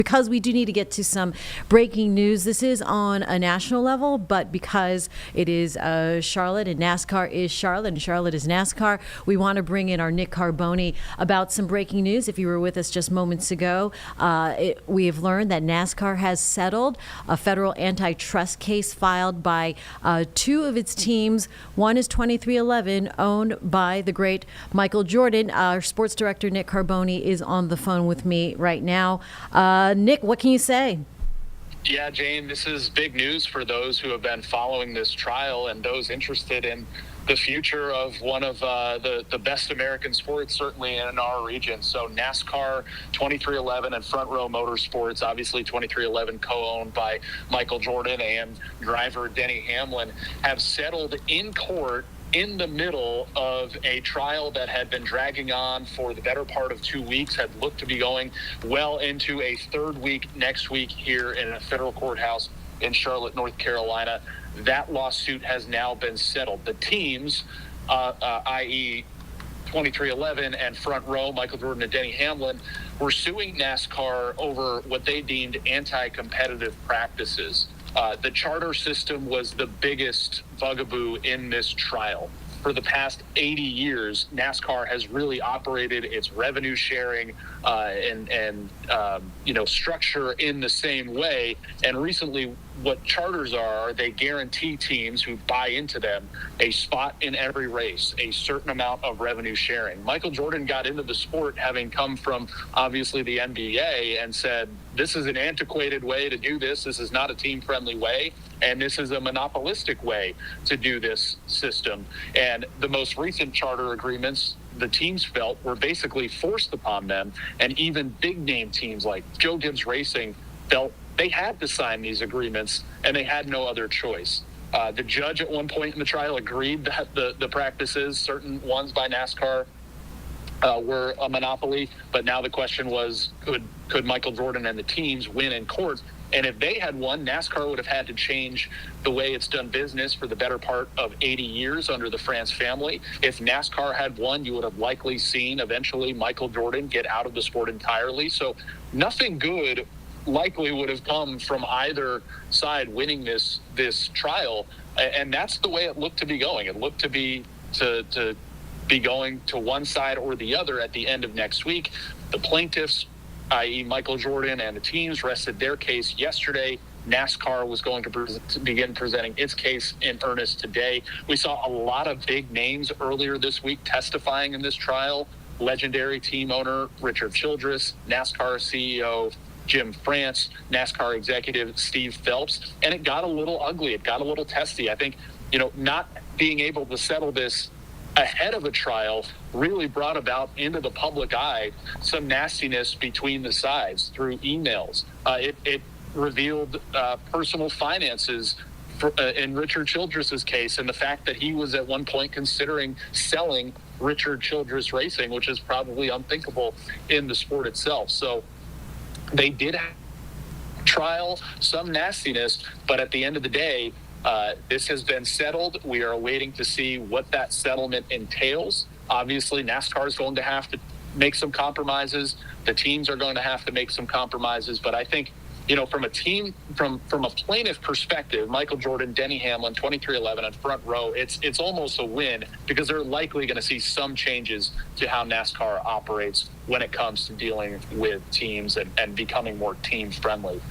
because we do need to get to some breaking news. This is on a national level, but because it is Charlotte and NASCAR is Charlotte and Charlotte is NASCAR, we want to bring in our Nick Carboni about some breaking news. If you were with us just moments ago, we have learned that NASCAR has settled a federal antitrust case filed by two of its teams. One is 2311, owned by the great Michael Jordan. Our sports director, Nick Carboni, is on the phone with me right now. Nick, what can you say? Yeah, Jane, this is big news for those who have been following this trial and those interested in the future of one of the best American sports, certainly in our region. So NASCAR, 2311, and Front Row Motorsports, obviously 2311 co-owned by Michael Jordan and driver Denny Hamlin, have settled in court in the middle of a trial that had been dragging on for the better part of 2 weeks, had looked to be going well into a third week next week here in a federal courthouse in Charlotte, North Carolina. That lawsuit has now been settled. The teams, i.e. 2311 and Front Row, Michael Jordan and Denny Hamlin, were suing NASCAR over what they deemed anti-competitive practices. The charter system was the biggest bugaboo in this trial. For the past 80 years, NASCAR has really operated its revenue sharing and structure in the same way. And recently, what charters are, they guarantee teams who buy into them a spot in every race, a certain amount of revenue sharing. Michael Jordan got into the sport having come from, obviously, the NBA and said, this is an antiquated way to do this. This is not a team-friendly way. And this is a monopolistic way to do this system. And the most recent charter agreements, the teams felt, were basically forced upon them. And even big-name teams like Joe Gibbs Racing felt they had to sign these agreements, and they had no other choice. The judge at one point in the trial agreed that the practices, certain ones by NASCAR, were a monopoly. But now the question was, could Michael Jordan and the teams win in court? And if they had won, NASCAR would have had to change the way it's done business for the better part of 80 years under the France family. If NASCAR had won, you would have likely seen eventually Michael Jordan get out of the sport entirely. So nothing good likely would have come from either side winning this trial. And that's the way it looked to be going. It looked to be going to one side or the other at the end of next week. The plaintiffs, i.e. Michael Jordan and the teams, rested their case yesterday. NASCAR was going to begin presenting its case in earnest today. We saw a lot of big names earlier this week testifying in this trial. Legendary team owner Richard Childress, NASCAR CEO Jim France, NASCAR executive Steve Phelps, and it got a little ugly. It got a little testy. I think, not being able to settle this ahead of a trial really brought about into the public eye some nastiness between the sides through emails. It revealed personal finances in Richard Childress's case, and the fact that he was at one point considering selling Richard Childress Racing, which is probably unthinkable in the sport itself. So they did have trial, some nastiness, but at the end of the day, this has been settled. We are waiting to see what that settlement entails. Obviously, NASCAR is going to have to make some compromises. The teams are going to have to make some compromises. But I think, from a plaintiff perspective, Michael Jordan, Denny Hamlin, 2311, and Front Row, it's almost a win because they're likely going to see some changes to how NASCAR operates when it comes to dealing with teams and becoming more team-friendly.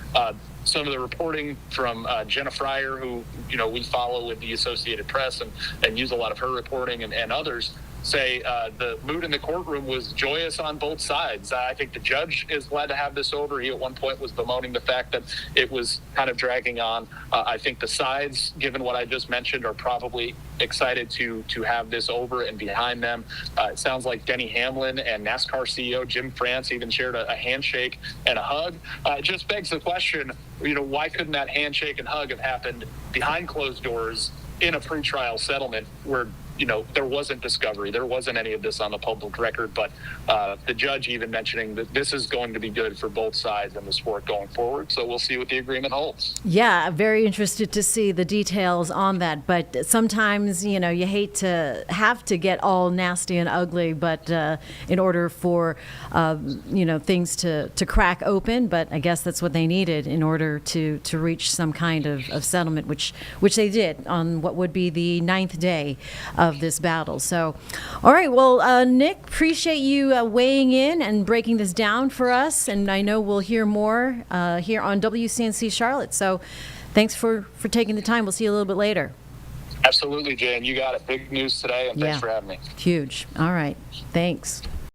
Some of the reporting from Jenna Fryer, who we follow with the Associated Press and use a lot of her reporting, and others, say the mood in the courtroom was joyous on both sides. I think the judge is glad to have this over. He at one point was bemoaning the fact that it was kind of dragging on. I think the sides, given what I just mentioned, are probably excited to have this over and behind them. It sounds like Denny Hamlin and NASCAR CEO Jim France even shared a handshake and a hug. It just begs the question, why couldn't that handshake and hug have happened behind closed doors in a pretrial settlement where there wasn't discovery. There wasn't any of this on the public record, but the judge even mentioning that this is going to be good for both sides in the sport going forward. So we'll see what the agreement holds. Yeah, very interested to see the details on that. But sometimes, you hate to have to get all nasty and ugly, but in order for, things to crack open. But I guess that's what they needed in order to reach some kind of settlement, which they did on what would be the 9th day of this battle. So, all right. Well, Nick, appreciate you weighing in and breaking this down for us. And I know we'll hear more here on WCNC Charlotte. So thanks for taking the time. We'll see you a little bit later. Absolutely, Jane. You got it. Big news today, and thanks for having me. Huge. All right. Thanks.